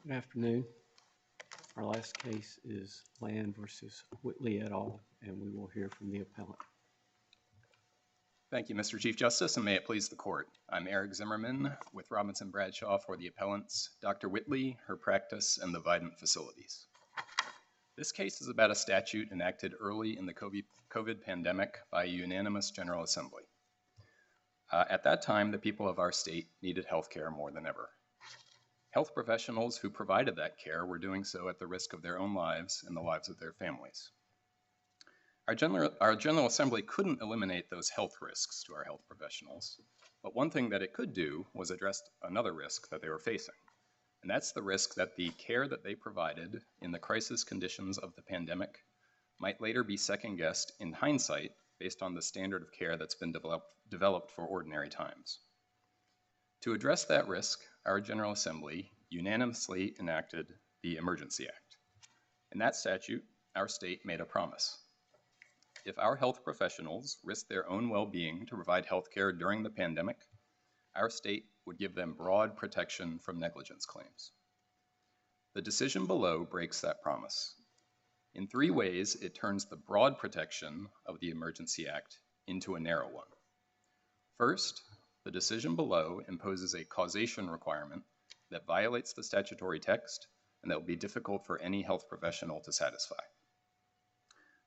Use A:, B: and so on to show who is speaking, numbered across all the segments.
A: Good afternoon. Our last case is Land versus Whitley et al., and we will hear from the appellant.
B: Thank you, Mr. Chief Justice, and may it please the court. I'm Eric Zimmerman with Robinson Bradshaw for the appellants, Dr. Whitley, her practice, and the Vidant facilities. This case is about a statute enacted early in the COVID pandemic by a unanimous General Assembly. At that time, the people of our state needed health care more than ever. Health professionals who provided that care were doing so at the risk of their own lives and the lives of their families. Our General Assembly couldn't eliminate those health risks to our health professionals, but one thing that it could do was address another risk that they were facing, and that's the risk that the care that they provided in the crisis conditions of the pandemic might later be second-guessed in hindsight based on the standard of care that's been developed for ordinary times. To address that risk, our General Assembly unanimously enacted the Emergency Act. In that statute, our state made a promise. If our health professionals risked their own well-being to provide health care during the pandemic, our state would give them broad protection from negligence claims. The decision below breaks that promise. In three ways, it turns the broad protection of the Emergency Act into a narrow one. First, the decision below imposes a causation requirement that violates the statutory text and that will be difficult for any health professional to satisfy.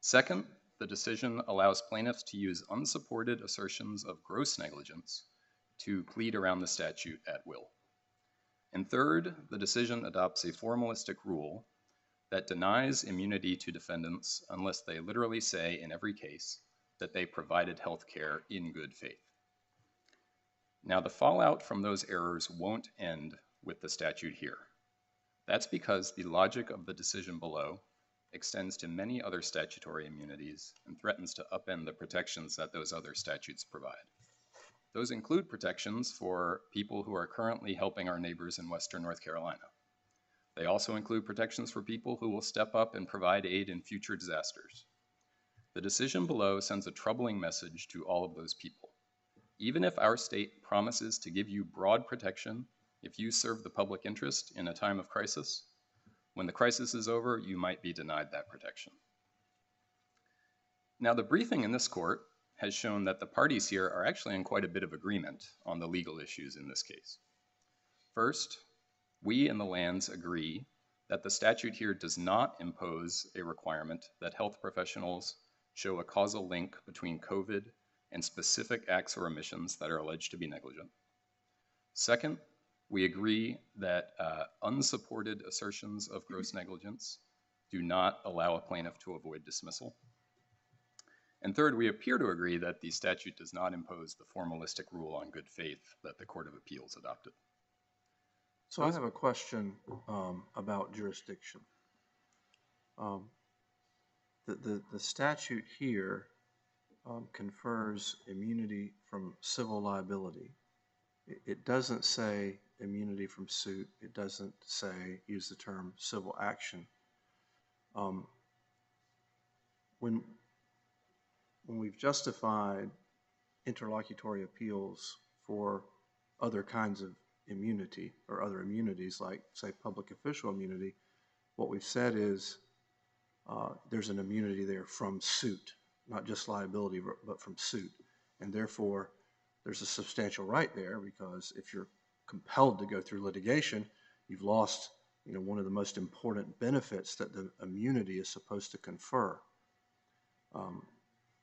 B: Second, the decision allows plaintiffs to use unsupported assertions of gross negligence to plead around the statute at will. And third, the decision adopts a formalistic rule that denies immunity to defendants unless they literally say in every case that they provided health care in good faith. Now, the fallout from those errors won't end with the statute here. That's because the logic of the decision below extends to many other statutory immunities and threatens to upend the protections that those other statutes provide. Those include protections for people who are currently helping our neighbors in Western North Carolina. They also include protections for people who will step up and provide aid in future disasters. The decision below sends a troubling message to all of those people. Even if our state promises to give you broad protection if you serve the public interest in a time of crisis, when the crisis is over, you might be denied that protection. Now, the briefing in this court has shown that the parties here are actually in quite a bit of agreement on the legal issues in this case. First, we and the Lands agree that the statute here does not impose a requirement that health professionals show a causal link between COVID and specific acts or omissions that are alleged to be negligent. Second, we agree that unsupported assertions of gross negligence do not allow a plaintiff to avoid dismissal. And third, we appear to agree that the statute does not impose the formalistic rule on good faith that the Court of Appeals adopted.
C: So I have a question about jurisdiction. The statute here confers immunity from civil liability. It doesn't say immunity from suit. It doesn't say, use the term civil action. When we've justified interlocutory appeals for other kinds of immunity or other immunities like, say, public official immunity, what we've said is there's an immunity there from suit, not just liability, but from suit. And therefore, there's a substantial right there because if you're compelled to go through litigation, you've lost, one of the most important benefits that the immunity is supposed to confer.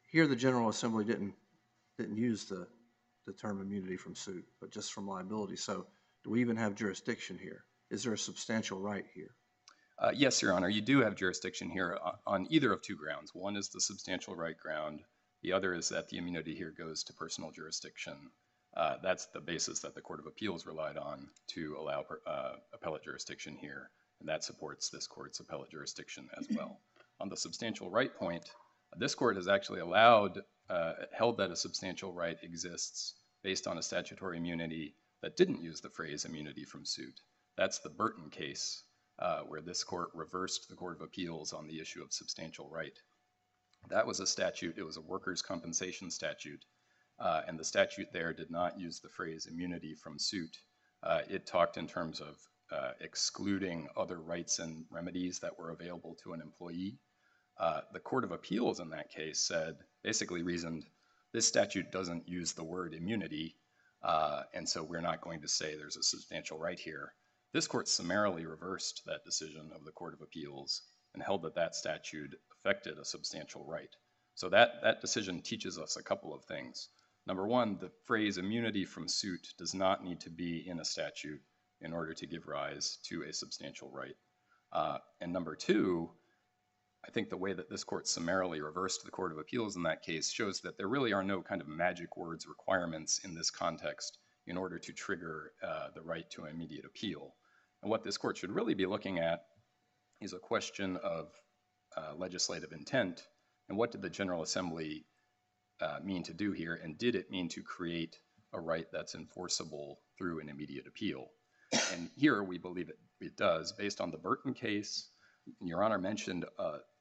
C: Here, the General Assembly didn't use the term immunity from suit, but just from liability. So do we even have jurisdiction here? Is there a substantial right here?
B: Yes, Your Honor, you do have jurisdiction here on either of two grounds. One is the substantial right ground. The other is that the immunity here goes to personal jurisdiction. That's the basis that the Court of Appeals relied on to allow appellate jurisdiction here, and that supports this court's appellate jurisdiction as well. On the substantial right point, this court has actually held that a substantial right exists based on a statutory immunity that didn't use the phrase immunity from suit. That's the Burton case, where this court reversed the Court of Appeals on the issue of substantial right. That was a statute, it was a workers' compensation statute, and the statute there did not use the phrase immunity from suit. It talked in terms of excluding other rights and remedies that were available to an employee. The Court of Appeals in that case basically reasoned, this statute doesn't use the word immunity, and so we're not going to say there's a substantial right here. This court summarily reversed that decision of the Court of Appeals and held that that statute affected a substantial right. So that decision teaches us a couple of things. Number one, the phrase immunity from suit does not need to be in a statute in order to give rise to a substantial right. And number two, I think the way that this court summarily reversed the Court of Appeals in that case shows that there really are no kind of magic words requirements in this context in order to trigger the right to immediate appeal. And what this court should really be looking at is a question of legislative intent, and what did the General Assembly mean to do here, and did it mean to create a right that's enforceable through an immediate appeal? And here we believe it does, based on the Burton case. Your Honor mentioned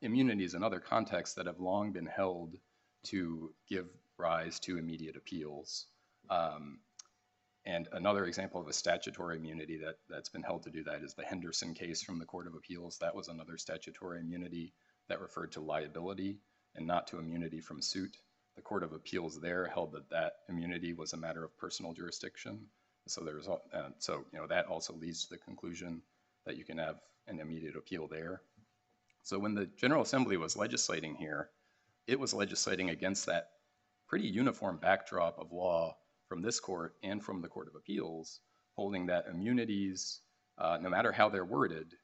B: immunities in other contexts that have long been held to give rise to immediate appeals. And another example of a statutory immunity that's been held to do that is the Henderson case from the Court of Appeals. That was another statutory immunity that referred to liability and not to immunity from suit. The Court of Appeals there held that that immunity was a matter of personal jurisdiction. So that also leads to the conclusion that you can have an immediate appeal there. So when the General Assembly was legislating here, it was legislating against that pretty uniform backdrop of law from this court and from the Court of Appeals, holding that immunities, no matter how they're worded,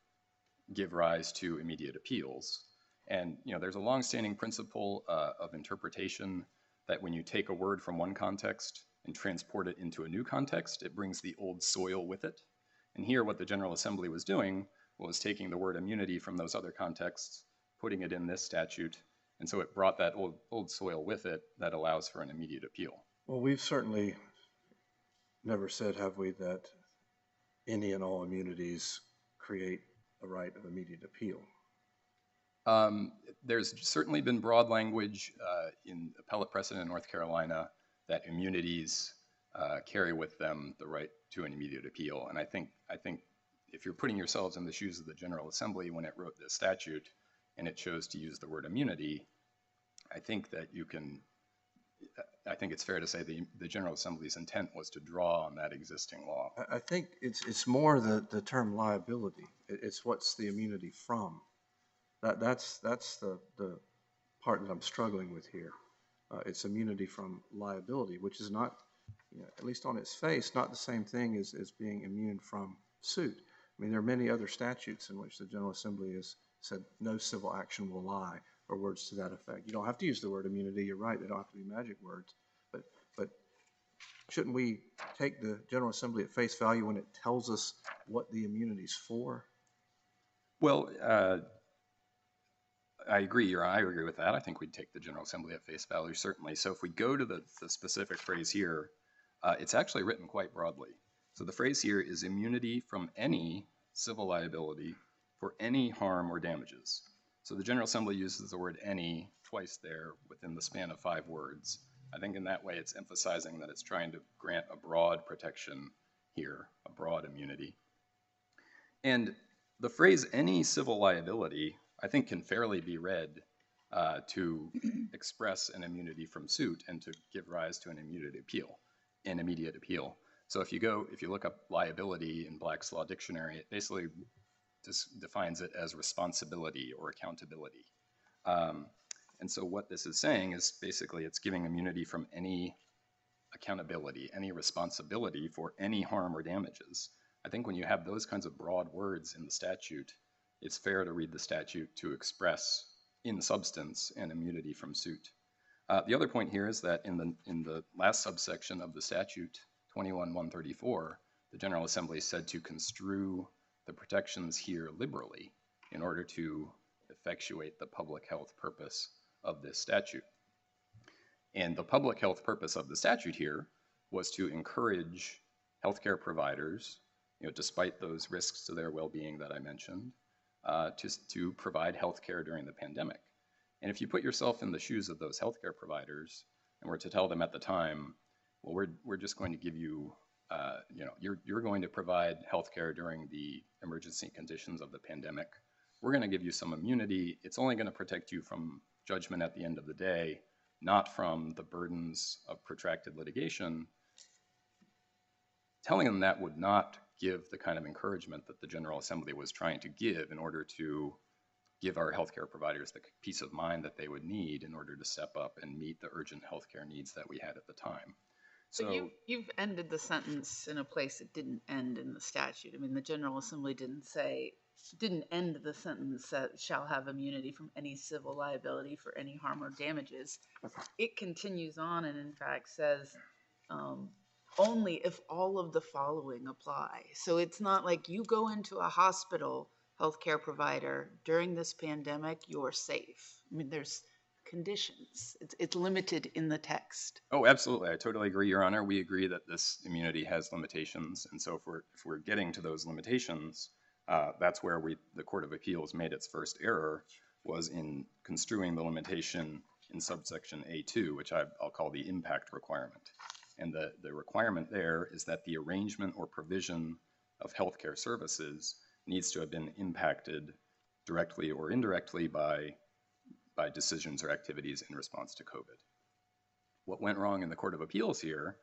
B: give rise to immediate appeals. And there's a longstanding principle of interpretation that when you take a word from one context and transport it into a new context, it brings the old soil with it. And here what the General Assembly was doing was taking the word immunity from those other contexts, putting it in this statute, and so it brought that old soil with it that allows for an immediate appeal.
C: Well, we've certainly never said, have we, that any and all immunities create a right of immediate appeal.
B: There's certainly been broad language in appellate precedent in North Carolina that immunities carry with them the right to an immediate appeal. And I think if you're putting yourselves in the shoes of the General Assembly when it wrote this statute and it chose to use the word immunity, I think it's fair to say the General Assembly's intent was to draw on that existing law.
C: I think it's more the term liability. It's what's the immunity from. That's the part that I'm struggling with here. It's immunity from liability, which is not, at least on its face, not the same thing as being immune from suit. I mean, there are many other statutes in which the General Assembly has said no civil action will lie, or words to that effect. You don't have to use the word immunity. You're right. They don't have to be magic words. But shouldn't we take the General Assembly at face value when it tells us what the immunity's for?
B: Well, I agree with that. I think we'd take the General Assembly at face value, certainly. So if we go to the specific phrase here, it's actually written quite broadly. So the phrase here is immunity from any civil liability for any harm or damages. So the General Assembly uses the word any twice there within the span of 5 words. I think in that way it's emphasizing that it's trying to grant a broad protection here, a broad immunity. And the phrase any civil liability, I think, can fairly be read to express an immunity from suit and to give rise to an immediate appeal. So if you look up liability in Black's Law Dictionary, it basically just defines it as responsibility or accountability. And so what this is saying is basically it's giving immunity from any accountability, any responsibility for any harm or damages. I think when you have those kinds of broad words in the statute, it's fair to read the statute to express in substance an immunity from suit. The other point here is that in the last subsection of the statute, 21-134, the General Assembly said to construe the protections here liberally in order to effectuate the public health purpose of this statute. And the public health purpose of the statute here was to encourage healthcare providers, despite those risks to their well-being that I mentioned, to provide healthcare during the pandemic. And if you put yourself in the shoes of those healthcare providers and were to tell them at the time, well, we're just going to give you you're going to provide healthcare during the emergency conditions of the pandemic. We're going to give you some immunity. It's only going to protect you from judgment at the end of the day, not from the burdens of protracted litigation. Telling them that would not give the kind of encouragement that the General Assembly was trying to give in order to give our healthcare providers the peace of mind that they would need in order to step up and meet the urgent healthcare needs that we had at the time.
D: So you've ended the sentence in a place it didn't end in the statute. I mean, the General Assembly didn't end the sentence that shall have immunity from any civil liability for any harm or damages. It continues on and in fact says only if all of the following apply. So it's not like you go into a hospital healthcare provider during this pandemic, you're safe. I mean, there's conditions. It's limited in the text.
B: Oh, absolutely. I totally agree, Your Honor. We agree that this immunity has limitations. And so if we're getting to those limitations, that's where the Court of Appeals made its first error, was in construing the limitation in subsection A2, which I'll call the impact requirement. And the requirement there is that the arrangement or provision of healthcare services needs to have been impacted directly or indirectly by decisions or activities in response to COVID. What went wrong in the Court of Appeals here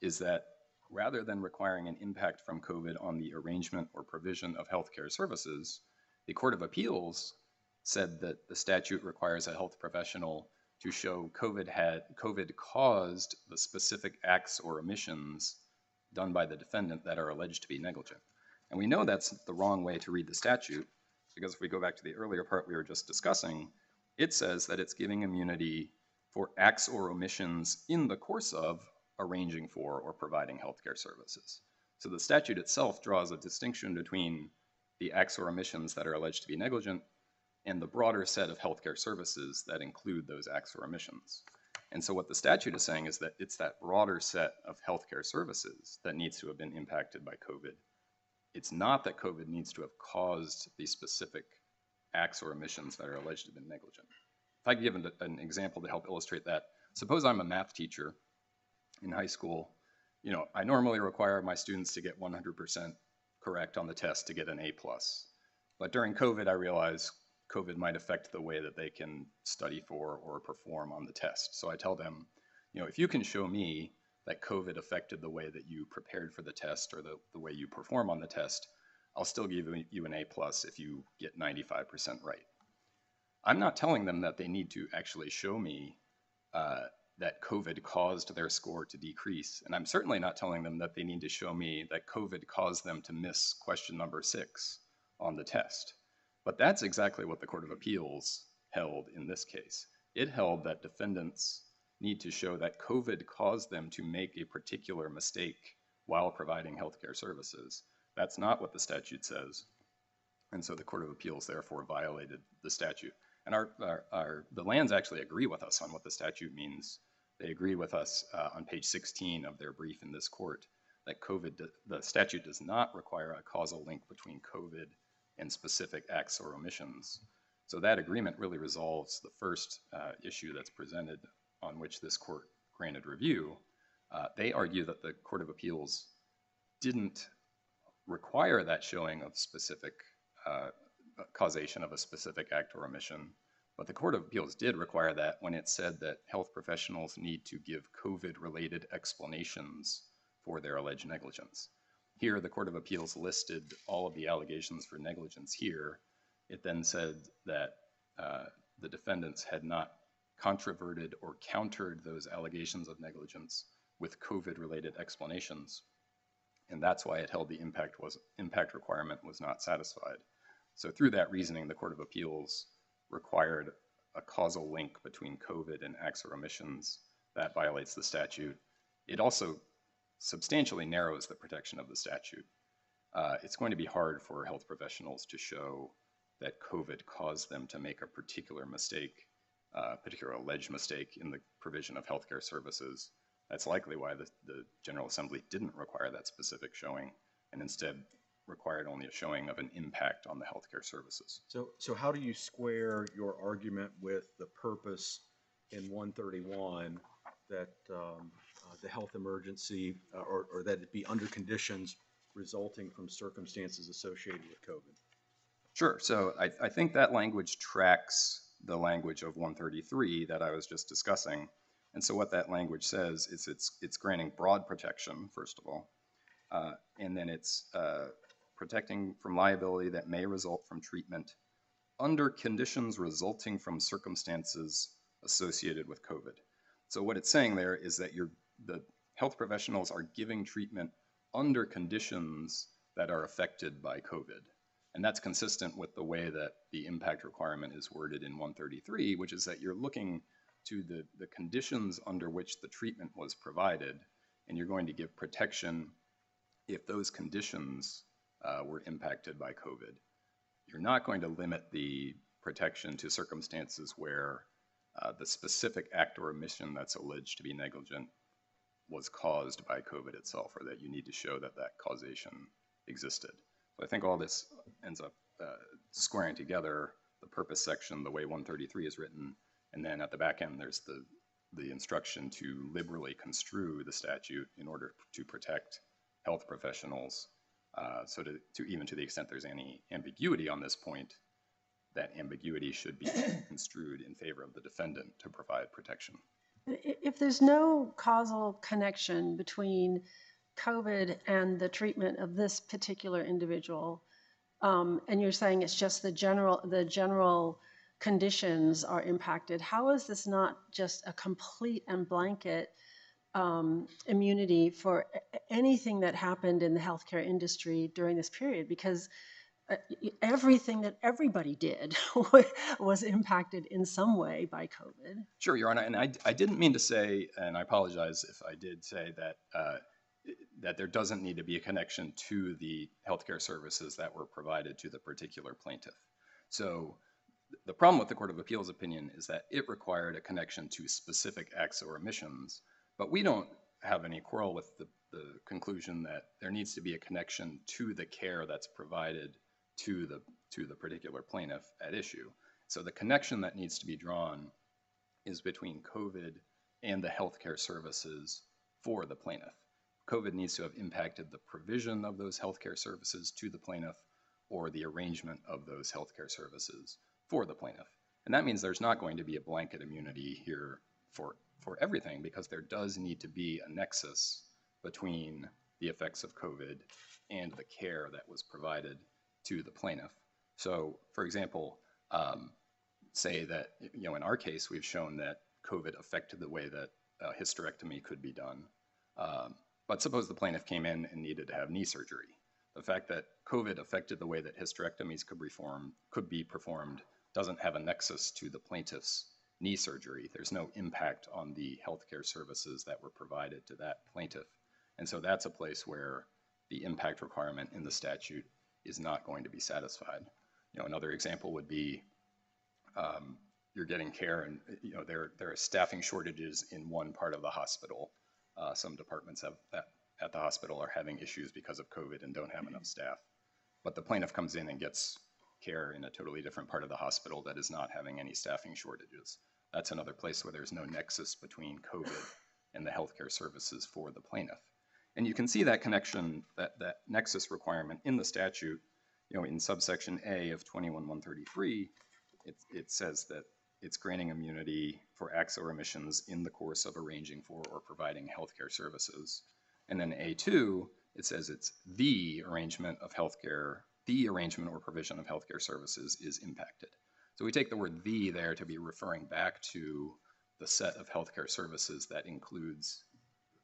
B: is that rather than requiring an impact from COVID on the arrangement or provision of healthcare services, the Court of Appeals said that the statute requires a health professional to show COVID caused the specific acts or omissions done by the defendant that are alleged to be negligent. And we know that's the wrong way to read the statute, because if we go back to the earlier part we were just discussing, it says that it's giving immunity for acts or omissions in the course of arranging for or providing healthcare services. So the statute itself draws a distinction between the acts or omissions that are alleged to be negligent and the broader set of healthcare services that include those acts or omissions. And so what the statute is saying is that it's that broader set of healthcare services that needs to have been impacted by COVID. It's not that COVID needs to have caused the specific acts or omissions that are alleged to have been negligent. If I could give an example to help illustrate that, suppose I'm a math teacher in high school. I normally require my students to get 100% correct on the test to get an A+. But during COVID, I realized COVID might affect the way that they can study for or perform on the test. So I tell them, if you can show me that COVID affected the way that you prepared for the test or the way you perform on the test, I'll still give you an A+ if you get 95% right. I'm not telling them that they need to actually show me that COVID caused their score to decrease. And I'm certainly not telling them that they need to show me that COVID caused them to miss question number 6 on the test. But that's exactly what the Court of Appeals held in this case. It held that defendants need to show that COVID caused them to make a particular mistake while providing healthcare services. That's not what the statute says. And so the Court of Appeals therefore violated the statute. And the Lands actually agree with us on what the statute means. They agree with us on page 16 of their brief in this court that the statute does not require a causal link between COVID and specific acts or omissions. So that agreement really resolves the first issue that's presented on which this court granted review. They argue that the Court of Appeals didn't require that showing of specific causation of a specific act or omission, but the Court of Appeals did require that when it said that health professionals need to give COVID-related explanations for their alleged negligence. Here, the Court of Appeals listed all of the allegations for negligence here. It then said that the defendants had not controverted or countered those allegations of negligence with COVID-related explanations. And that's why it held the impact requirement was not satisfied. So through that reasoning, the Court of Appeals required a causal link between COVID and acts or omissions. That violates the statute. It also substantially narrows the protection of the statute. It's going to be hard for health professionals to show that COVID caused them to make a particular mistake, particular alleged mistake in the provision of healthcare services. That's likely why the General Assembly didn't require that specific showing and instead required only a showing of an impact on the healthcare services.
E: So how do you square your argument with the purpose in 131 that the health emergency or that it be under conditions resulting from circumstances associated with COVID?
B: Sure. So I think that language tracks the language of 133 that I was just discussing. And so what that language says is it's granting broad protection, first of all, and then it's protecting from liability that may result from treatment under conditions resulting from circumstances associated with COVID. So what it's saying there is that the health professionals are giving treatment under conditions that are affected by COVID. And that's consistent with the way that the impact requirement is worded in 133, which is that you're looking to the conditions under which the treatment was provided, and you're going to give protection if those conditions were impacted by COVID. You're not going to limit the protection to circumstances where the specific act or omission that's alleged to be negligent was caused by COVID itself, or that you need to show that that causation existed. So I think all this ends up squaring together the purpose section, the way 133 is written, and then at the back end there's the instruction to liberally construe the statute in order to protect health professionals. So to even to the extent there's any ambiguity on this point, that ambiguity should be construed in favor of the defendant to provide protection.
F: If there's no causal connection between COVID and the treatment of this particular individual, and you're saying it's just the general conditions are impacted, how is this not just a complete and blanket immunity for anything that happened in the healthcare industry during this period? Because everything that everybody did was impacted in some way by COVID.
B: Sure, Your Honor, and I didn't mean to say, and I apologize if I did say that that there doesn't need to be a connection to the healthcare services that were provided to the particular plaintiff. So the problem with the Court of Appeals opinion is that it required a connection to specific acts or omissions, but we don't have any quarrel with the conclusion that there needs to be a connection to the care that's provided to the particular plaintiff at issue. So the connection that needs to be drawn is between COVID and the healthcare services for the plaintiff. COVID needs to have impacted the provision of those healthcare services to the plaintiff or the arrangement of those healthcare services for the plaintiff. And that means there's not going to be a blanket immunity here for everything, because there does need to be a nexus between the effects of COVID and the care that was provided to the plaintiff. So, for example, say that, in our case, we've shown that COVID affected the way that hysterectomy could be done. But suppose the plaintiff came in and needed to have knee surgery. The fact that COVID affected the way that hysterectomies could be performed doesn't have a nexus to the plaintiff's knee surgery. There's no impact on the healthcare services that were provided to that plaintiff. And so that's a place where the impact requirement in the statute is not going to be satisfied. Another example would be you're getting care and there are staffing shortages in one part of the hospital. Some departments at the hospital are having issues because of COVID and don't have enough staff. But the plaintiff comes in and gets care in a totally different part of the hospital that is not having any staffing shortages. That's another place where there's no nexus between COVID and the healthcare services for the plaintiff. And you can see that connection, that nexus requirement in the statute, in subsection A of 21-133, it says that it's granting immunity for acts or omissions in the course of arranging for or providing healthcare services. And then A2, it says it's the arrangement of healthcare, the arrangement or provision of healthcare services is impacted. So we take the word "the" there to be referring back to the set of healthcare services that includes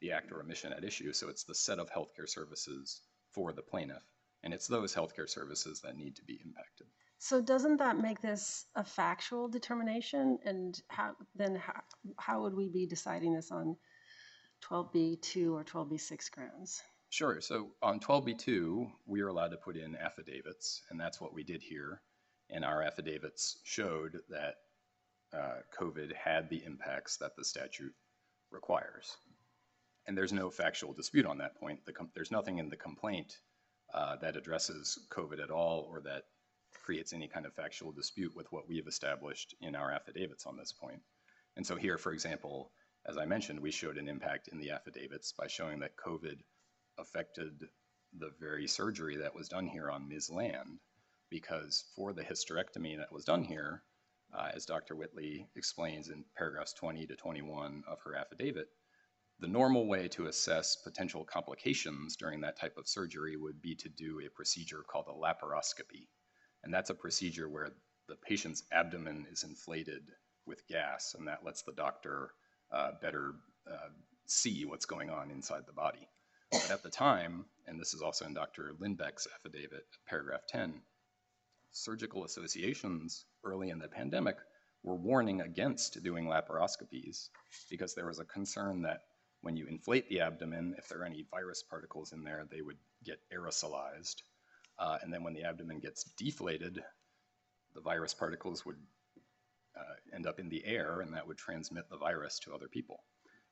B: the act or omission at issue. So it's the set of healthcare services for the plaintiff, and it's those healthcare services that need to be impacted.
F: So doesn't that make this a factual determination? And how would we be deciding this on 12B2 or 12B6 grounds?
B: Sure. So on 12B2, we are allowed to put in affidavits, and that's what we did here. And our affidavits showed that COVID had the impacts that the statute requires. And there's no factual dispute on that point. There's nothing in the complaint that addresses COVID at all, or that creates any kind of factual dispute with what we have established in our affidavits on this point. And so here, for example, as I mentioned, we showed an impact in the affidavits by showing that COVID affected the very surgery that was done here on Ms. Land, because for the hysterectomy that was done here, as Dr. Whitley explains in paragraphs 20 to 21 of her affidavit, the normal way to assess potential complications during that type of surgery would be to do a procedure called a laparoscopy. And that's a procedure where the patient's abdomen is inflated with gas, and that lets the doctor better see what's going on inside the body. But at the time, and this is also in Dr. Lindbeck's affidavit, paragraph 10, surgical associations early in the pandemic were warning against doing laparoscopies because there was a concern that when you inflate the abdomen, if there are any virus particles in there, they would get aerosolized. And then when the abdomen gets deflated, the virus particles would end up in the air, and that would transmit the virus to other people.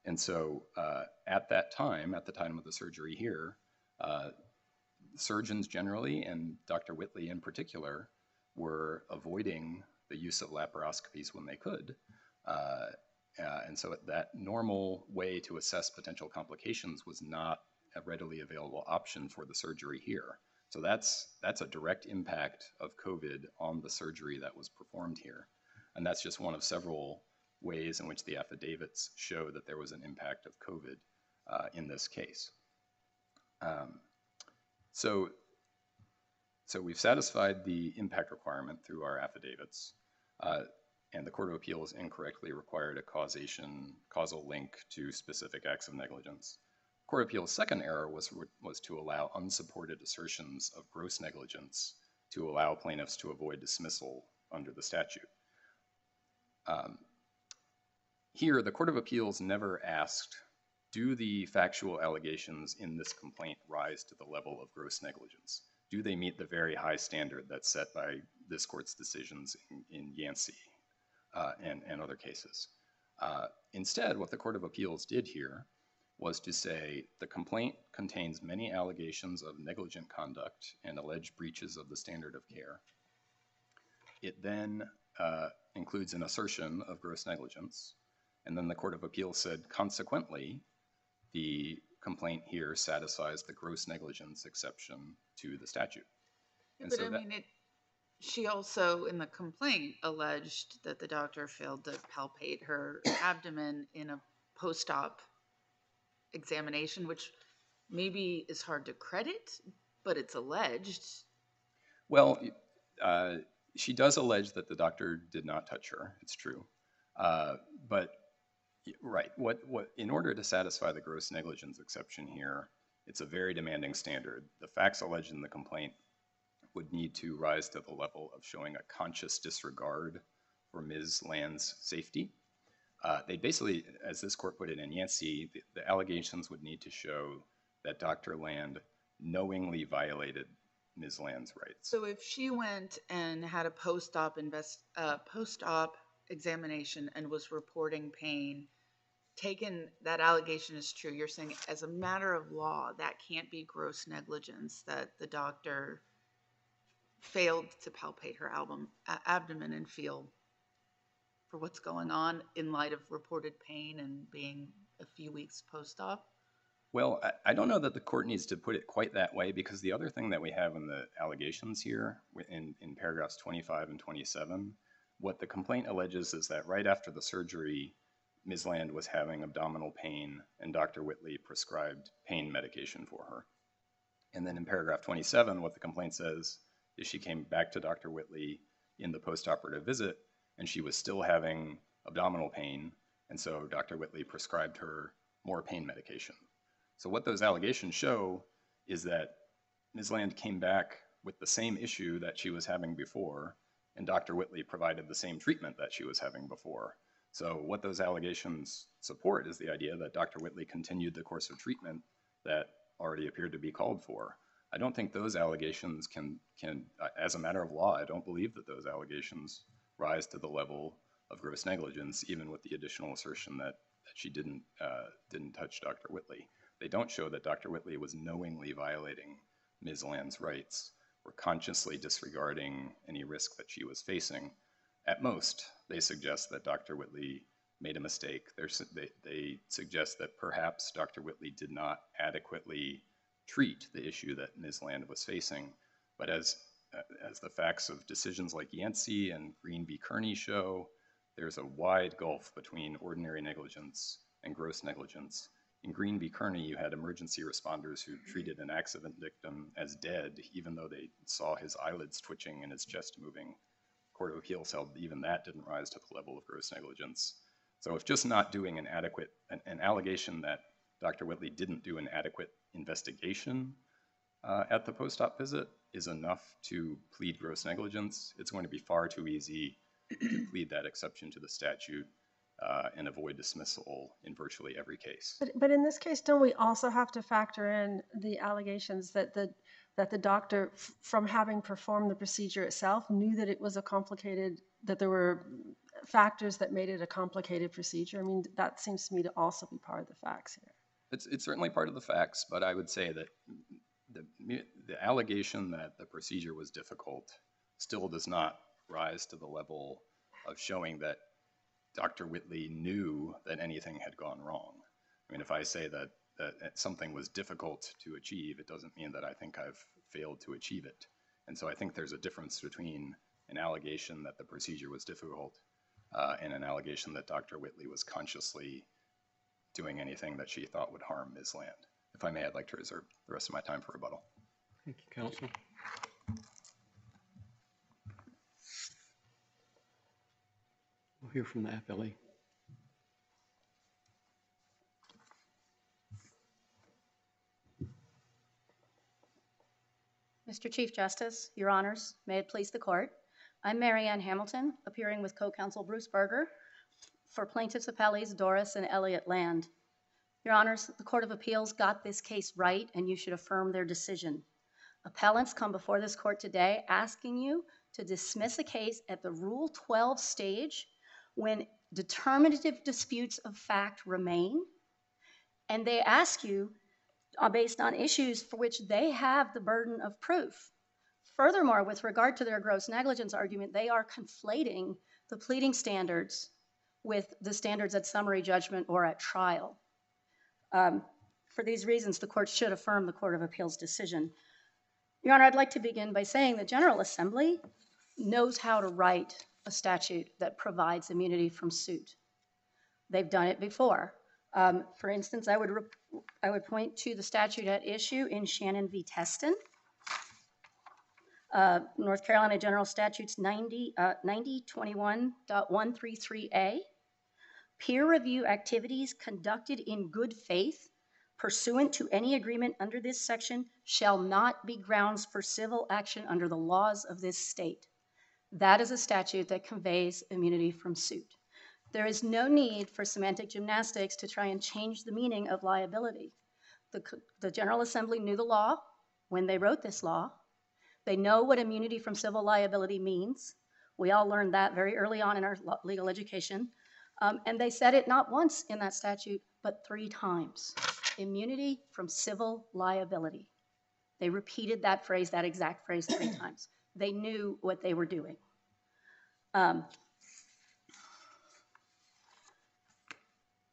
B: And so at that time, at the time of the surgery here, surgeons generally, and Dr. Whitley in particular, were avoiding the use of laparoscopies when they could. And so that normal way to assess potential complications was not a readily available option for the surgery here. So that's a direct impact of COVID on the surgery that was performed here. And that's just one of several ways in which the affidavits show that there was an impact of COVID in this case. So we've satisfied the impact requirement through our affidavits, and the Court of Appeals incorrectly required a causal link to specific acts of negligence. Court of Appeals' second error was to allow unsupported assertions of gross negligence to allow plaintiffs to avoid dismissal under the statute. Here, the Court of Appeals never asked, do the factual allegations in this complaint rise to the level of gross negligence? Do they meet the very high standard that's set by this court's decisions in Yancey and other cases? Instead, what the Court of Appeals did here was to say the complaint contains many allegations of negligent conduct and alleged breaches of the standard of care. It then includes an assertion of gross negligence, and then the Court of Appeals said, consequently, the complaint here satisfies the gross negligence exception to the statute. And
D: but
B: so
D: I mean, she also, in the complaint, alleged that the doctor failed to palpate her abdomen in a post-op examination, which maybe is hard to credit, but it's alleged.
B: Well, she does allege that the doctor did not touch her. It's true. But, right, in order to satisfy the gross negligence exception here, it's a very demanding standard. The facts alleged in the complaint would need to rise to the level of showing a conscious disregard for Ms. Land's safety. They basically, as this court put it in Yancey, the allegations would need to show that Dr. Land knowingly violated Ms. Land's rights.
D: So if she went and had a post-op examination and was reporting pain, taken that allegation is true, you're saying as a matter of law, that can't be gross negligence, that the doctor failed to palpate her abdomen and feel for what's going on in light of reported pain and being a few weeks post-op?
B: Well, I don't know that the court needs to put it quite that way, because the other thing that we have in the allegations here in paragraphs 25 and 27, what the complaint alleges is that right after the surgery, Ms. Land was having abdominal pain and Dr. Whitley prescribed pain medication for her. And then in paragraph 27, what the complaint says is she came back to Dr. Whitley in the post-operative visit and she was still having abdominal pain, and so Dr. Whitley prescribed her more pain medication. So what those allegations show is that Ms. Land came back with the same issue that she was having before, and Dr. Whitley provided the same treatment that she was having before. So what those allegations support is the idea that Dr. Whitley continued the course of treatment that already appeared to be called for. I don't think those allegations can, as a matter of law, I don't believe that those allegations rise to the level of gross negligence, even with the additional assertion that she didn't touch Dr. Whitley. They don't show that Dr. Whitley was knowingly violating Ms. Land's rights or consciously disregarding any risk that she was facing. At most, they suggest that Dr. Whitley made a mistake. They suggest that perhaps Dr. Whitley did not adequately treat the issue that Ms. Land was facing. But as the facts of decisions like Yancey and Green v. Kearney show, there's a wide gulf between ordinary negligence and gross negligence. In Green v. Kearney, you had emergency responders who treated an accident victim as dead, even though they saw his eyelids twitching and his chest moving. Court of Appeals held even that didn't rise to the level of gross negligence. So if just not doing an allegation that Dr. Whitley didn't do an adequate investigation at the post-op visit is enough to plead gross negligence, it's going to be far too easy to plead that exception to the statute and avoid dismissal in virtually every case.
F: But in this case, don't we also have to factor in the allegations that the doctor, from having performed the procedure itself, knew that it was a complicated, that there were factors that made it a complicated procedure? I mean, that seems to me to also be part of the facts here.
B: It's certainly part of the facts, but I would say that the allegation that the procedure was difficult still does not rise to the level of showing that Dr. Whitley knew that anything had gone wrong. I mean, if I say that something was difficult to achieve, it doesn't mean that I think I've failed to achieve it. And so I think there's a difference between an allegation that the procedure was difficult and an allegation that Dr. Whitley was consciously doing anything that she thought would harm Ms. Land. If I may, I'd like to reserve the rest of my time for rebuttal.
A: Thank you, counsel. We'll hear from the appellee.
G: Mr. Chief Justice, Your Honors, may it please the Court. I'm Mary Ann Hamilton, appearing with co-counsel Bruce Berger for plaintiffs' appellees Doris and Elliott Land. Your Honors, the Court of Appeals got this case right, and you should affirm their decision. Appellants come before this court today asking you to dismiss a case at the Rule 12 stage when determinative disputes of fact remain, and they ask you based on issues for which they have the burden of proof. Furthermore, with regard to their gross negligence argument, they are conflating the pleading standards with the standards at summary judgment or at trial. For these reasons, the court should affirm the Court of Appeals decision. Your Honor, I'd like to begin by saying the General Assembly knows how to write a statute that provides immunity from suit. They've done it before. For instance, I would point to the statute at issue in Shannon v. Teston, North Carolina General Statutes 9021.133a. Peer review activities conducted in good faith pursuant to any agreement under this section shall not be grounds for civil action under the laws of this state. That is a statute that conveys immunity from suit. There is no need for semantic gymnastics to try and change the meaning of liability. The General Assembly knew the law when they wrote this law. They know what immunity from civil liability means. We all learned that very early on in our legal education. And they said it not once in that statute, but 3 times. Immunity from civil liability. They repeated that phrase, that exact phrase 3 times. They knew what they were doing.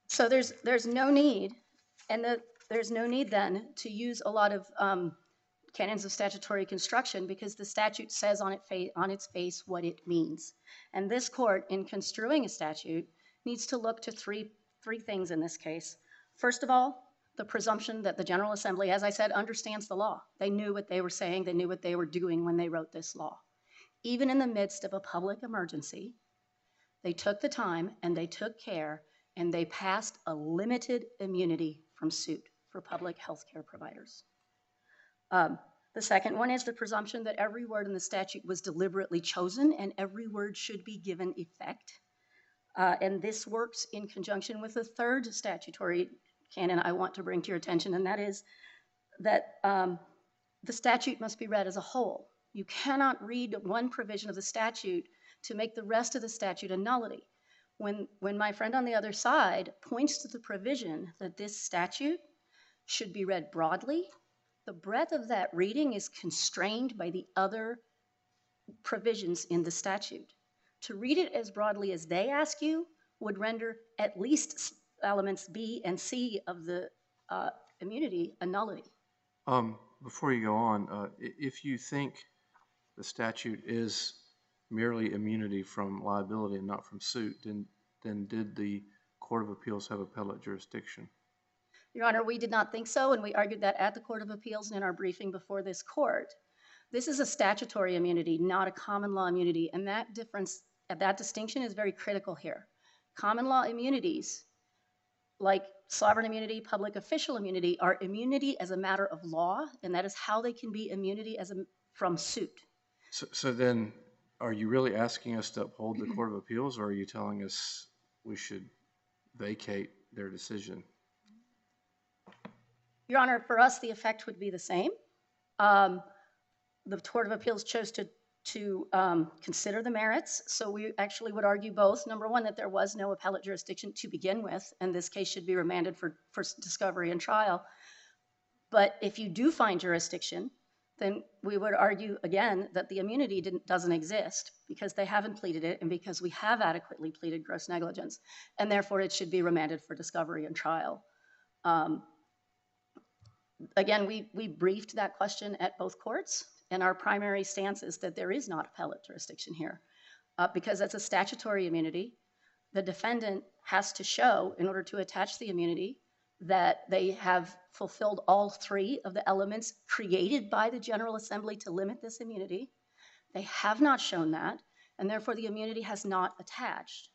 G: So there's no need, there's no need then to use a lot of canons of statutory construction because the statute says on its face what it means. And this court, in construing a statute, needs to look to three things in this case. First of all, the presumption that the General Assembly, as I said, understands the law. They knew what they were saying, they knew what they were doing when they wrote this law. Even in the midst of a public emergency, they took the time and they took care and they passed a limited immunity from suit for public health care providers. The second one is the presumption that every word in the statute was deliberately chosen and every word should be given effect. And this works in conjunction with the third statutory canon I want to bring to your attention, and that is that the statute must be read as a whole. You cannot read one provision of the statute to make the rest of the statute a nullity. When my friend on the other side points to the provision that this statute should be read broadly, the breadth of that reading is constrained by the other provisions in the statute. To read it as broadly as they ask you would render at least elements B and C of the immunity a nullity.
C: Before you go on, if you think the statute is merely immunity from liability and not from suit, then did the Court of Appeals have appellate jurisdiction?
G: Your Honor, we did not think so, and we argued that at the Court of Appeals and in our briefing before this court. This is a statutory immunity, not a common law immunity, and that difference, that distinction is very critical here. Common law immunities, like sovereign immunity, public official immunity, are immunity as a matter of law, and that is how they can be immunity from suit.
C: So then, are you really asking us to uphold the Court of Appeals, or are you telling us we should vacate their decision?
G: Your Honor, for us, the effect would be the same. The Court of Appeals chose to consider the merits, so we actually would argue both. Number one, that there was no appellate jurisdiction to begin with, and this case should be remanded for discovery and trial. But if you do find jurisdiction, then we would argue again that the immunity doesn't exist because they haven't pleaded it and because we have adequately pleaded gross negligence, and therefore it should be remanded for discovery and trial. Again, we briefed that question at both courts, and our primary stance is that there is not appellate jurisdiction here because that's a statutory immunity. The defendant has to show, in order to attach the immunity, that they have fulfilled all three of the elements created by the General Assembly to limit this immunity. They have not shown that, and therefore the immunity has not attached.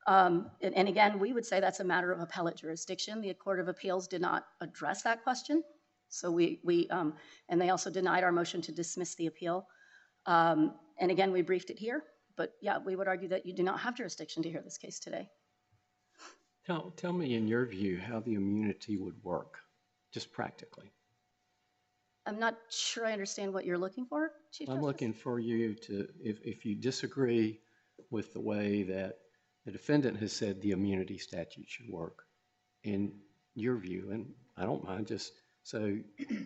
G: And again, we would say that's a matter of appellate jurisdiction. The Court of Appeals did not address that question, so and they also denied our motion to dismiss the appeal. And again, we briefed it here, but yeah, we would argue that you do not have jurisdiction to hear this case today.
A: Tell me, in your view, how the immunity would work, just practically.
G: I'm not sure I understand what you're looking for, Chief Justice.
A: I'm looking for you to, if you disagree with the way that the defendant has said the immunity statute should work, in your view, and I don't mind, just so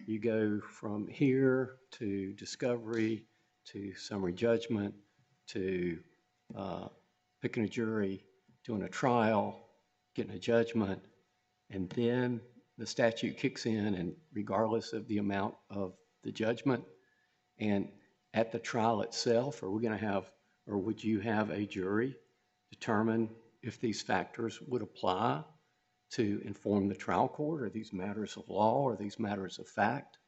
A: you go from here to discovery, to summary judgment, to picking a jury, doing a trial, getting a judgment, and then the statute kicks in, and regardless of the amount of the judgment, and at the trial itself, are we going to have, or would you have a jury determine if these factors would apply to inform the trial court? Are these matters of law? Or these matters of fact?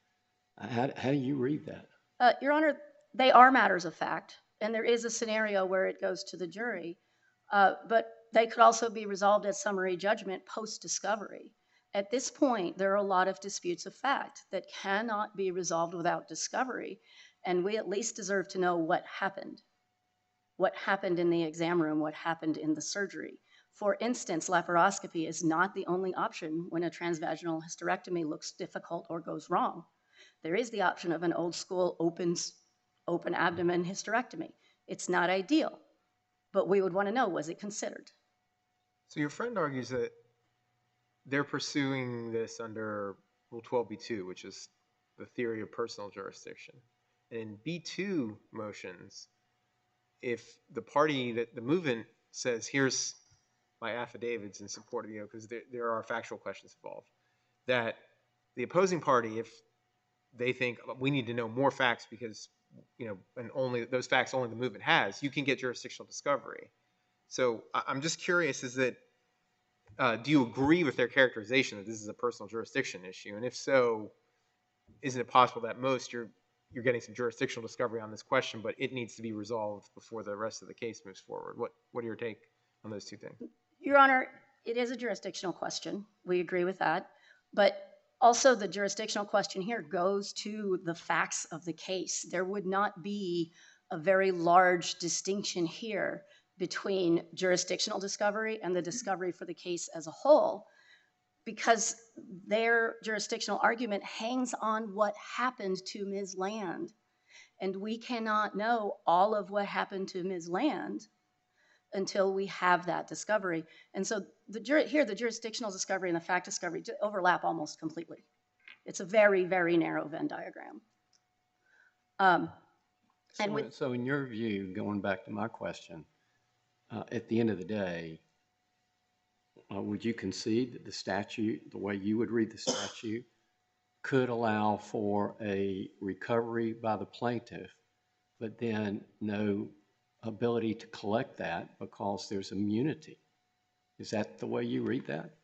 A: How do you read that?
G: Your Honor, they are matters of fact, and there is a scenario where it goes to the jury, but they could also be resolved as summary judgment post-discovery. At this point, there are a lot of disputes of fact that cannot be resolved without discovery, and we at least deserve to know what happened. What happened in the exam room, what happened in the surgery. For instance, laparoscopy is not the only option when a transvaginal hysterectomy looks difficult or goes wrong. There is the option of an old school open abdomen hysterectomy. It's not ideal, but we would want to know, was it considered?
H: So your friend argues that they're pursuing this under Rule 12b2, which is the theory of personal jurisdiction. And in B2 motions, if the party, that the movement says, here's my affidavits in support of, because there are factual questions involved, that the opposing party, if they think we need to know more facts because, and only those facts only the movement has, you can get jurisdictional discovery. So I'm just curious, is that, do you agree with their characterization that this is a personal jurisdiction issue? And if so, isn't it possible that most you're getting some jurisdictional discovery on this question, but it needs to be resolved before the rest of the case moves forward? What are your take on those two things?
G: Your Honor, it is a jurisdictional question. We agree with that. But also the jurisdictional question here goes to the facts of the case. There would not be a very large distinction here between jurisdictional discovery and the discovery for the case as a whole, because their jurisdictional argument hangs on what happened to Ms. Land. And we cannot know all of what happened to Ms. Land until we have that discovery. And so the jurisdictional discovery and the fact discovery overlap almost completely. It's a very, very narrow Venn diagram.
A: So in your view, going back to my question, at the end of the day, would you concede that the statute, the way you would read the statute, could allow for a recovery by the plaintiff, but then no ability to collect that because there's immunity? Is that the way you read that?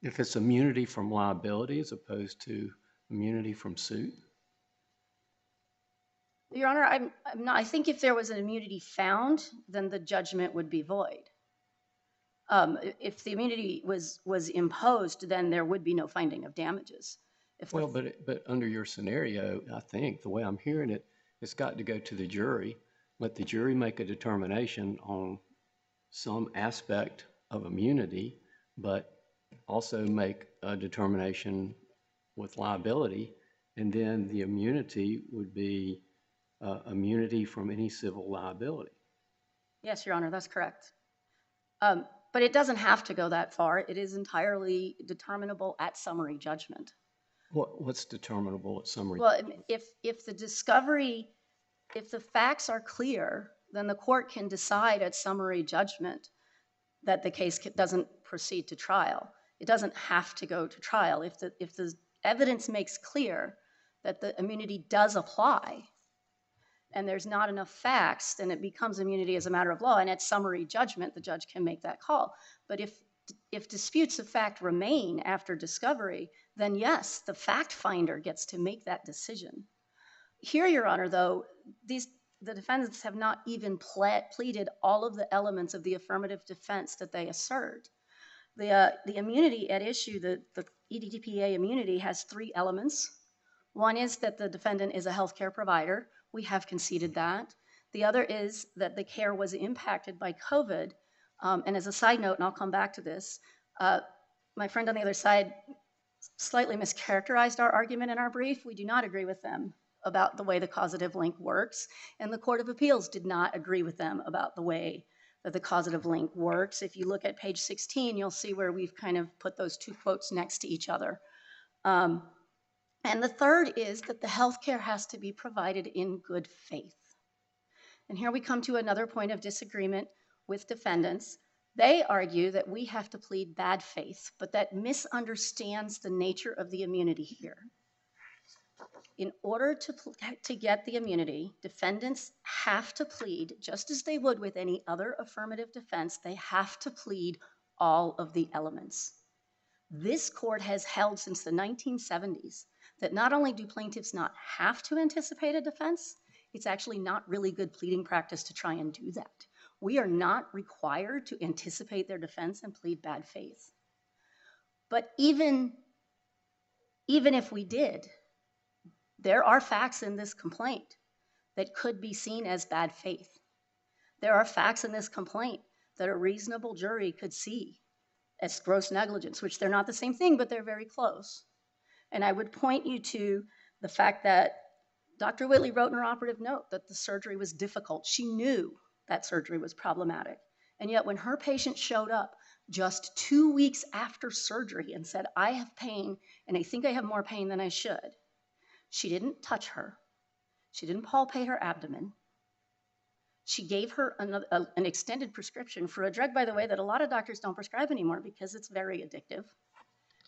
A: If it's immunity from liability as opposed to immunity from suit?
G: Your Honor, I'm not, I think if there was an immunity found, then the judgment would be void. If the immunity was imposed, then there would be no finding of damages.
A: Well, but under your scenario, I think, the way I'm hearing it, it's got to go to the jury, let the jury make a determination on some aspect of immunity, but also make a determination with liability, and then the immunity would be immunity from any civil liability.
G: Yes, Your Honor, that's correct. But it doesn't have to go that far. It is entirely determinable at summary judgment.
A: What's determinable at summary?
G: Well, if the discovery, if the facts are clear, then the court can decide at summary judgment that the case doesn't proceed to trial. It doesn't have to go to trial. If the evidence makes clear that the immunity does apply, and there's not enough facts, then it becomes immunity as a matter of law, and at summary judgment, the judge can make that call. But if disputes of fact remain after discovery, then yes, the fact finder gets to make that decision. Here, Your Honor, though, the defendants have not even pleaded all of the elements of the affirmative defense that they assert. The immunity at issue, the EDPA immunity, has 3 elements. One is that the defendant is a healthcare provider. We have conceded that. The other is that the care was impacted by COVID. And as a side note, and I'll come back to this, my friend on the other side slightly mischaracterized our argument in our brief. We do not agree with them about the way the causative link works, and the Court of Appeals did not agree with them about the way that the causative link works. If you look at page 16, you'll see where we've kind of put those 2 quotes next to each other. And the third is that the healthcare has to be provided in good faith. And here we come to another point of disagreement with defendants. They argue that we have to plead bad faith, but that misunderstands the nature of the immunity here. In order to get the immunity, defendants have to plead, just as they would with any other affirmative defense, they have to plead all of the elements. This court has held since the 1970s that not only do plaintiffs not have to anticipate a defense, it's actually not really good pleading practice to try and do that. We are not required to anticipate their defense and plead bad faith. But even if we did, there are facts in this complaint that could be seen as bad faith. There are facts in this complaint that a reasonable jury could see as gross negligence, which they're not the same thing, but they're very close. And I would point you to the fact that Dr. Whitley wrote in her operative note that the surgery was difficult. She knew that surgery was problematic. And yet when her patient showed up just 2 weeks after surgery and said, I have pain, and I think I have more pain than I should, she didn't touch her. She didn't palpate her abdomen. She gave her an extended prescription for a drug, by the way, that a lot of doctors don't prescribe anymore because it's very addictive,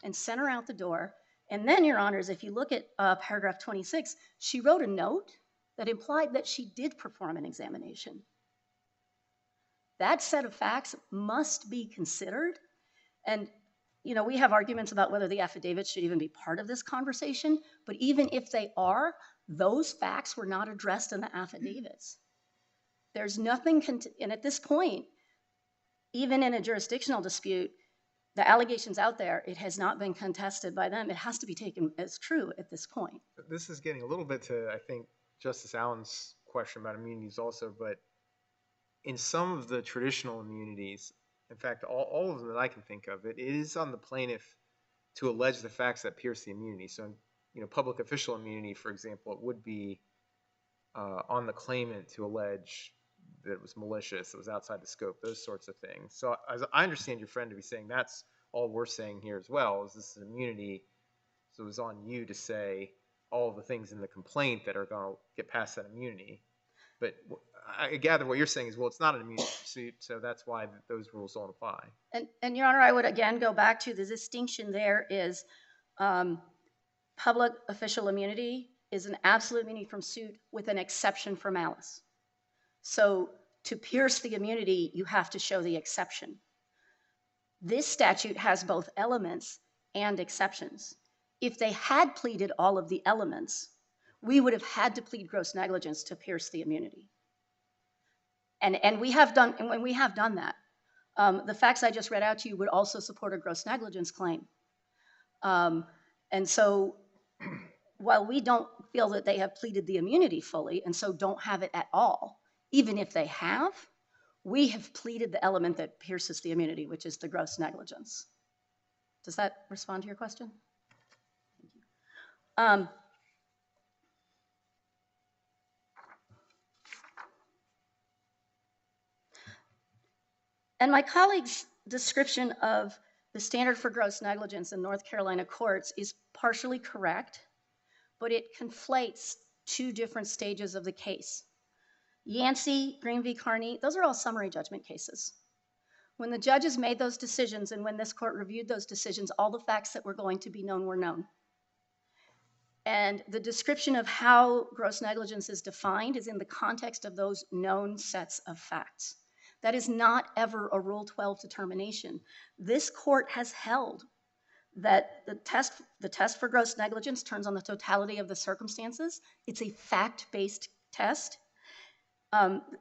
G: and sent her out the door. And then, Your Honors, if you look at paragraph 26, she wrote a note that implied that she did perform an examination. That set of facts must be considered. And, you know, we have arguments about whether the affidavits should even be part of this conversation, but even if they are, those facts were not addressed in the affidavits. There's nothing, and at this point, even in a jurisdictional dispute, the allegations out there, it has not been contested by them. It has to be taken as true at this point.
H: This is getting a little bit to, I think, Justice Allen's question about immunities also, but in some of the traditional immunities, in fact, all of them that I can think of, it is on the plaintiff to allege the facts that pierce the immunity. So, you know, public official immunity, for example, it would be on the claimant to allege that it was malicious, it was outside the scope, those sorts of things. So as I understand your friend to be saying that's all we're saying here as well, is this is immunity, so it's on you to say all of the things in the complaint that are going to get past that immunity. But I gather what you're saying is, well, it's not an immunity pursuit, so that's why those rules don't apply.
G: And Your Honor, I would again go back to the distinction there is public official immunity is an absolute immunity from suit with an exception for malice. So to pierce the immunity, you have to show the exception. This statute has both elements and exceptions. If they had pleaded all of the elements, we would have had to plead gross negligence to pierce the immunity. And we have done that. The facts I just read out to you would also support a gross negligence claim. And so while we don't feel that they have pleaded the immunity fully and so don't have it at all, even if they have, we have pleaded the element that pierces the immunity, which is the gross negligence. Does that respond to your question? Thank you. And my colleague's description of the standard for gross negligence in North Carolina courts is partially correct, but it conflates two different stages of the case. Yancey, Green v. Carney, those are all summary judgment cases. When the judges made those decisions and when this court reviewed those decisions, all the facts that were going to be known were known. And the description of how gross negligence is defined is in the context of those known sets of facts. That is not ever a Rule 12 determination. This court has held that the test for gross negligence turns on the totality of the circumstances. It's a fact-based test.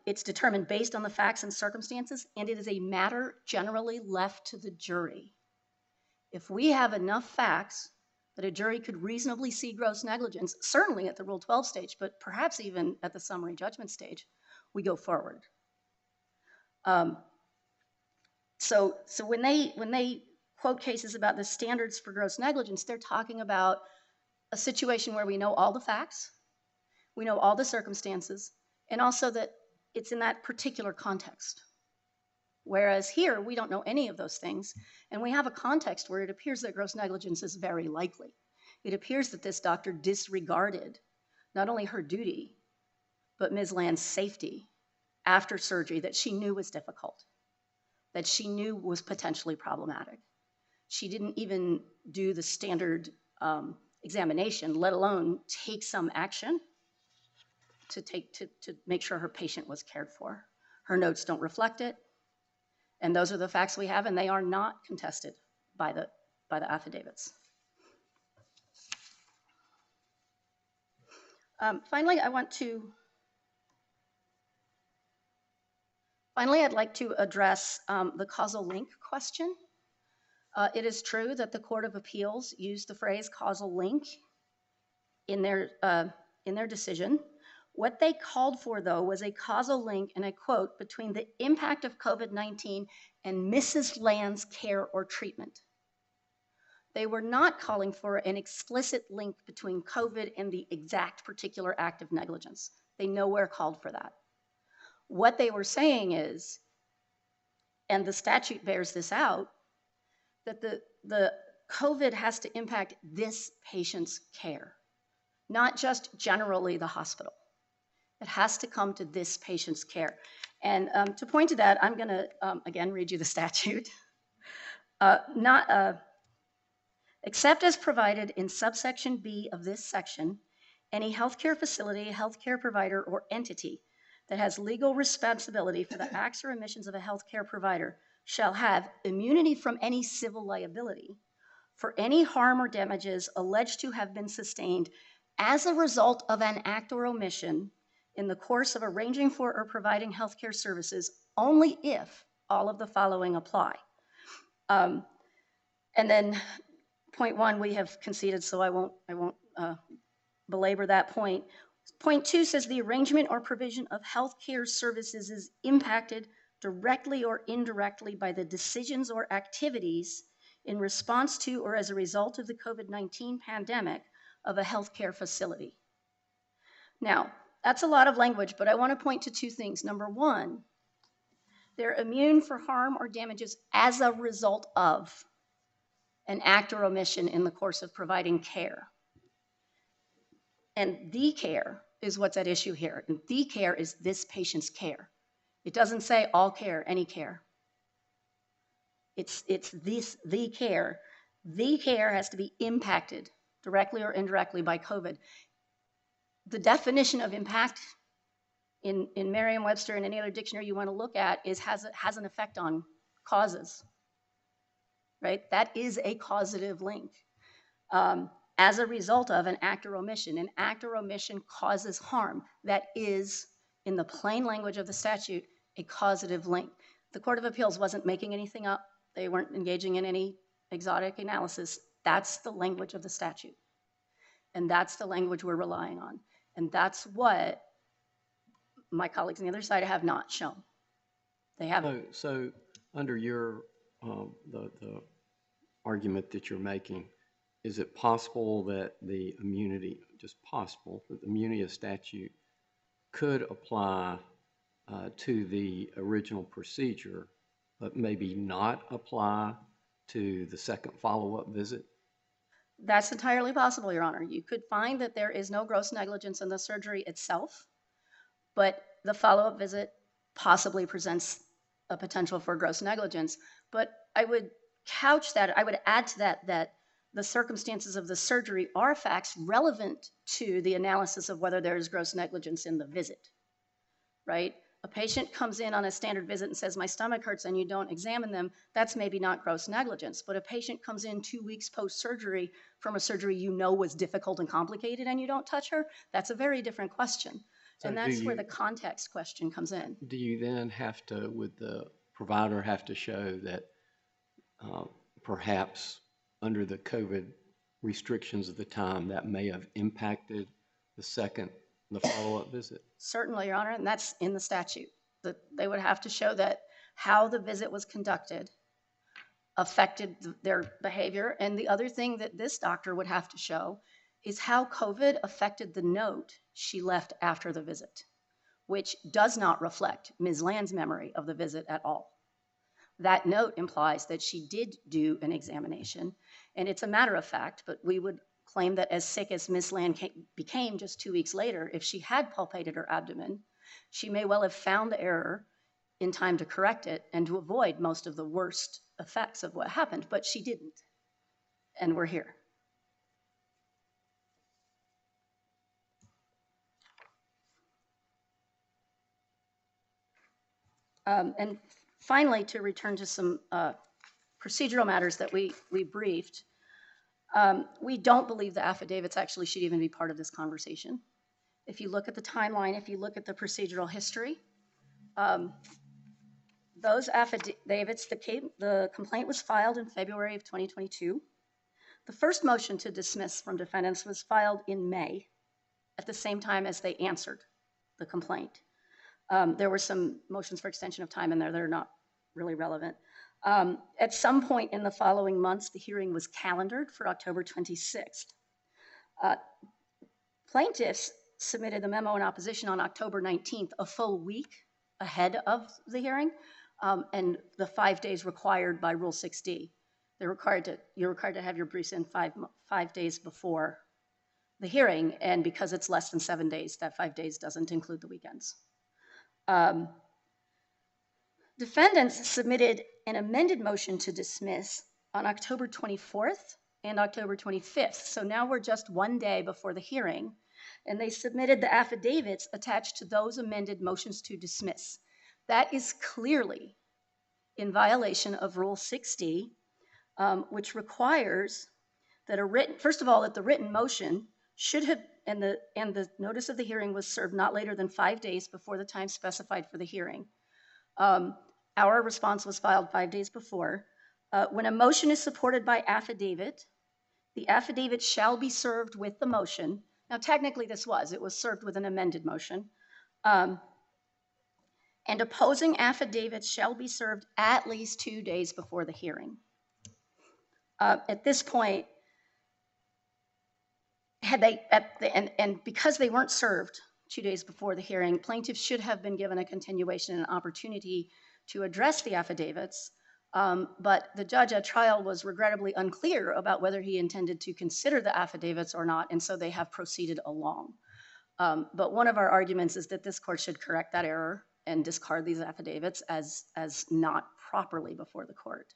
G: It's determined based on the facts and circumstances, and it is a matter generally left to the jury. If we have enough facts that a jury could reasonably see gross negligence, certainly at the Rule 12 stage, but perhaps even at the summary judgment stage, we go forward. So when they quote cases about the standards for gross negligence, they're talking about a situation where we know all the facts, we know all the circumstances, and also that it's in that particular context. Whereas here, we don't know any of those things, and we have a context where it appears that gross negligence is very likely. It appears that this doctor disregarded not only her duty, but Ms. Land's safety after surgery that she knew was difficult, that she knew was potentially problematic. She didn't even do the standard examination, let alone take some action to make sure her patient was cared for. Her notes don't reflect it, and those are the facts we have, and they are not contested by the affidavits. Finally, I'd like to address the causal link question. It is true that the Court of Appeals used the phrase causal link in their decision. What they called for, though, was a causal link, and I quote, between the impact of COVID-19 and Mrs. Land's care or treatment. They were not calling for an explicit link between COVID and the exact particular act of negligence. They nowhere called for that. What they were saying is, and the statute bears this out, that the COVID has to impact this patient's care, not just generally the hospital. It has to come to this patient's care. And to point to that, I'm going to, again, read you the statute. Except as provided in subsection B of this section, any healthcare facility, healthcare provider, or entity that has legal responsibility for the acts or omissions of a healthcare provider shall have immunity from any civil liability for any harm or damages alleged to have been sustained as a result of an act or omission in the course of arranging for or providing healthcare services only if all of the following apply. And then point one, we have conceded, so I won't belabor that point. Point two says the arrangement or provision of healthcare services is impacted directly or indirectly by the decisions or activities in response to or as a result of the COVID-19 pandemic of a healthcare facility. Now, that's a lot of language, but I want to point to two things. Number one, they're immune for harm or damages as a result of an act or omission in the course of providing care. And the care is what's at issue here. And the care is this patient's care. It doesn't say all care, any care. It's the care. The care has to be impacted directly or indirectly by COVID. The definition of impact in Merriam-Webster and any other dictionary you want to look at is has an effect on causes, right? That is a causative link. As a result of an act or omission. An act or omission causes harm. That is, in the plain language of the statute, a causative link. The Court of Appeals wasn't making anything up. They weren't engaging in any exotic analysis. That's the language of the statute. And that's the language we're relying on. And that's what my colleagues on the other side have not shown. They haven't.
A: So under your, the argument that you're making, is it possible that the immunity, just possible, that the immunity of statute could apply to the original procedure, but maybe not apply to the second follow-up visit?
G: That's entirely possible, Your Honor. You could find that there is no gross negligence in the surgery itself, but the follow-up visit possibly presents a potential for gross negligence. But I would couch that, I would add to that the circumstances of the surgery are facts relevant to the analysis of whether there is gross negligence in the visit, right? A patient comes in on a standard visit and says, my stomach hurts, and you don't examine them, that's maybe not gross negligence. But a patient comes in 2 weeks post-surgery from a surgery you know was difficult and complicated and you don't touch her, that's a very different question.
A: So
G: and that's where the context question comes in.
A: Do you then have to, would the provider have to show that perhaps under the COVID restrictions of the time that may have impacted the follow-up visit?
G: Certainly, Your Honor, and that's in the statute. That they would have to show that how the visit was conducted affected their behavior. And the other thing that this doctor would have to show is how COVID affected the note she left after the visit, which does not reflect Ms. Land's memory of the visit at all. That note implies that she did do an examination, and it's a matter of fact, but we would claim that as sick as Ms. Land became just 2 weeks later, if she had palpated her abdomen, she may well have found the error in time to correct it and to avoid most of the worst effects of what happened, but she didn't, and we're here. And finally, to return to some procedural matters that we briefed, we don't believe the affidavits actually should even be part of this conversation. If you look at the timeline, if you look at the procedural history, those affidavits, the complaint was filed in February of 2022. The first motion to dismiss from defendants was filed in May, at the same time as they answered the complaint. There were some motions for extension of time in there that are not really relevant. At some point in the following months, the hearing was calendared for October 26th. Plaintiffs submitted the memo in opposition on October 19th, a full week ahead of the hearing, and the 5 days required by Rule 6D. You're required to have your briefs in five days before the hearing, and because it's less than 7 days, that 5 days doesn't include the weekends. Defendants submitted an amended motion to dismiss on October 24th and October 25th. So now we're just 1 day before the hearing, and they submitted the affidavits attached to those amended motions to dismiss. That is clearly in violation of Rule 6D, which requires that first of all, that the written motion should have, and the notice of the hearing was served not later than 5 days before the time specified for the hearing. Our response was filed 5 days before. When a motion is supported by affidavit, the affidavit shall be served with the motion. Now, technically it was served with an amended motion. And opposing affidavits shall be served at least 2 days before the hearing. At this point, and because they weren't served 2 days before the hearing, plaintiffs should have been given a continuation and an opportunity to address the affidavits, but the judge at trial was regrettably unclear about whether he intended to consider the affidavits or not, and so they have proceeded along. But one of our arguments is that this court should correct that error and discard these affidavits as not properly before the court.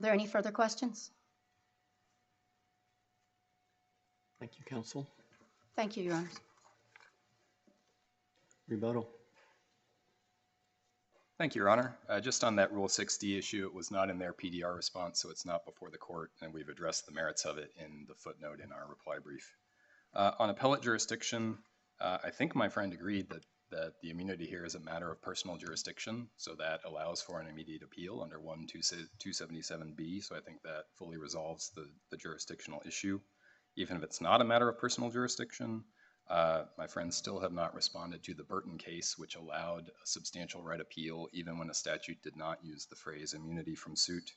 G: Are there any further questions?
A: Thank you, counsel.
G: Thank you, Your Honors.
A: Rebuttal.
B: Thank you, Your Honor. Just on that Rule 60 issue, it was not in their PDR response, so it's not before the court, and we've addressed the merits of it in the footnote in our reply brief. On appellate jurisdiction, I think my friend agreed that the immunity here is a matter of personal jurisdiction, so that allows for an immediate appeal under 1277B, so I think that fully resolves the jurisdictional issue. Even if it's not a matter of personal jurisdiction, my friends still have not responded to the Burton case, which allowed a substantial right appeal even when a statute did not use the phrase immunity from suit.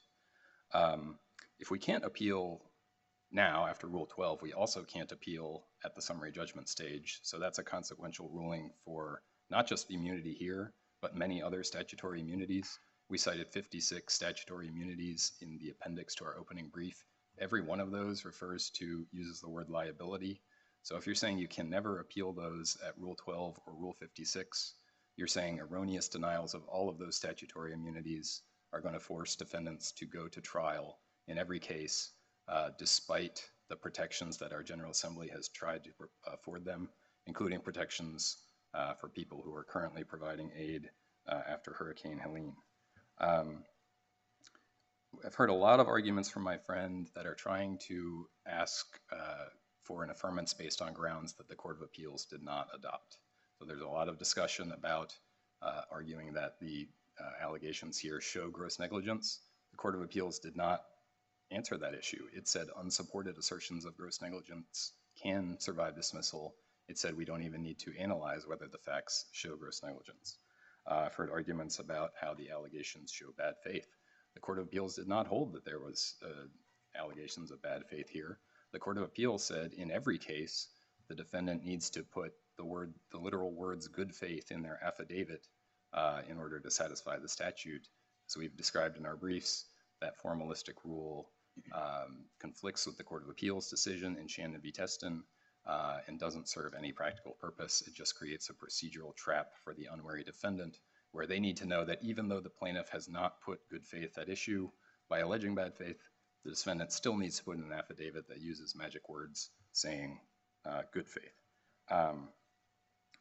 B: If we can't appeal now after Rule 12, we also can't appeal at the summary judgment stage. So that's a consequential ruling for not just the immunity here, but many other statutory immunities. We cited 56 statutory immunities in the appendix to our opening brief. Every one of those uses the word liability. So if you're saying you can never appeal those at Rule 12 or Rule 56, you're saying erroneous denials of all of those statutory immunities are going to force defendants to go to trial in every case, despite the protections that our General Assembly has tried to afford them, including protections for people who are currently providing aid after Hurricane Helene. I've heard a lot of arguments from my friend that are trying to ask for an affirmance based on grounds that the Court of Appeals did not adopt. So there's a lot of discussion about arguing that the allegations here show gross negligence. The Court of Appeals did not answer that issue. It said unsupported assertions of gross negligence can survive dismissal. It said we don't even need to analyze whether the facts show gross negligence. I've heard arguments about how the allegations show bad faith. The Court of Appeals did not hold that there was allegations of bad faith here. The Court of Appeals said in every case, the defendant needs to put the literal words good faith in their affidavit in order to satisfy the statute. So we've described in our briefs that formalistic rule conflicts with the Court of Appeals decision in Shannon v. Teston and doesn't serve any practical purpose. It just creates a procedural trap for the unwary defendant where they need to know that even though the plaintiff has not put good faith at issue by alleging bad faith, the defendant still needs to put in an affidavit that uses magic words saying good faith.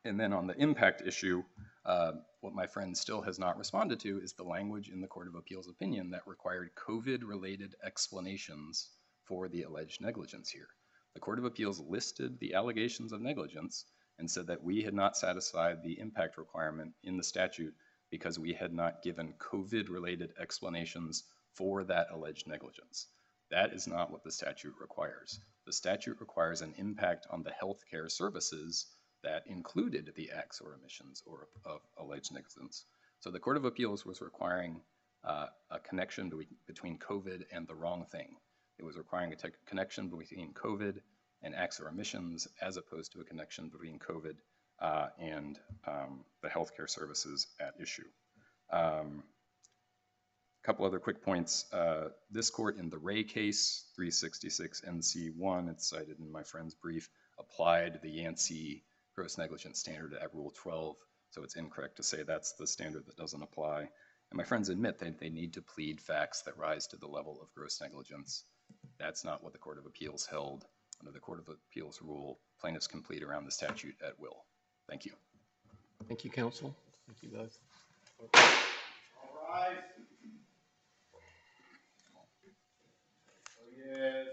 B: And then on the impact issue, what my friend still has not responded to is the language in the Court of Appeals opinion that required COVID-related explanations for the alleged negligence here. The Court of Appeals listed the allegations of negligence and said that we had not satisfied the impact requirement in the statute because we had not given COVID-related explanations for that alleged negligence. That is not what the statute requires. The statute requires an impact on the healthcare services that included the acts or omissions of alleged negligence. So the Court of Appeals was requiring a connection between COVID and the wrong thing. It was requiring a connection between COVID and acts or omissions as opposed to a connection between COVID and the healthcare services at issue. A couple other quick points. This court in the Ray case, 366 NC1, it's cited in my friend's brief, applied the Yancey gross negligence standard at Rule 12, so it's incorrect to say that's the standard that doesn't apply. And my friends admit that they need to plead facts that rise to the level of gross negligence. That's not what the Court of Appeals held. Under the Court of Appeals rule, plaintiffs can plead around the statute at will. Thank you.
A: Thank you, counsel. Thank you both.
I: All right. Oh, yes.